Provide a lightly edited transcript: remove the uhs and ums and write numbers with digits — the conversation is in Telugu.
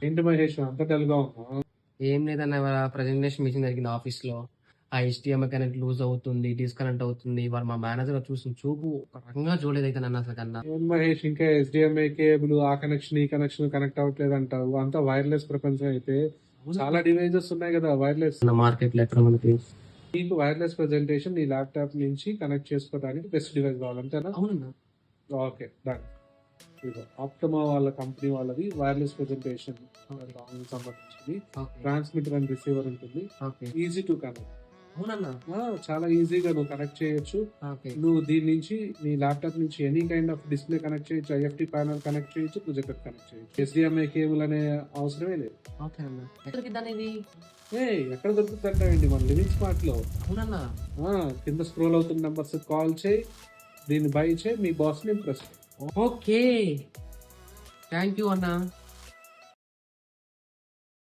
ఏంటి మహేష్ అంత డల్గా ఉన్నా? ఏం లేదన్న, ప్రజెంటేషన్ మీటింగ్ జరిగింది ఆఫీస్ లో. ఆ HDMI కనెక్ట్ లూజ్ అవుతుంది, డిస్కనెక్ట్ అవుతుంది. వారు మా మేనేజర్ చూసిన చూపు ఒక రకంగా చూడలేదైతే నన్ను అసలు కన్నా. ఏం మహేష్ ఇంకా HDMI కేబుల్ ఆ కనెక్షన్ ఈ కనెక్షన్ కనెక్ట్ అవ్వట్లేదు అంటావు? అంతా వైర్లెస్ ప్రపంచం అయితే చాలా డివైజెస్ ఉన్నాయి కదా వైర్లెస్. మార్కెట్ లో ఎక్కడ మనకి నీకు వైర్లెస్ ప్రెజెంటేషన్ నీ ల్యాప్టాప్ నుంచి కనెక్ట్ చేసుకోవడానికి బెస్ట్ డివైస్ కావాలంటేనా? అవునన్నా. Okay done. ఇదిగో ఆప్టమా వాళ్ళ కంపెనీ వాళ్ళది వైర్లెస్ ప్రెజెంటేషన్ సంబంధించింది. ట్రాన్స్మిటర్ అండ్ రిసీవర్ ఉంటుంది. Easy to connect. అవునన్నా. చాలా ఈజీగా నువ్వు కనెక్ట్ చేయొచ్చు. నువ్వు దీని నుంచి నీ ల్యాప్టాప్ నుంచి any kind of display connect చేయొచ్చు, IFT ప్యానల్ కనెక్ట్ చేయొచ్చు, ప్రొజెక్టర్ కనెక్ట్ చేయొచ్చు. HDMI కేబుల్ అనే అవసరమే లేదు. ఎక్కడ దొరుకుతుందంటే మన లివింగ్ స్మార్ట్ లో. అవునన్నా. కింద స్క్రోల్ అవుతున్న నంబర్స్ కాల్ చేయి, దీన్ని బై చేయి, మీ బాస్ ని ఇంప్రెస్. ఓకే, థ్యాంక్ యూ అన్నా.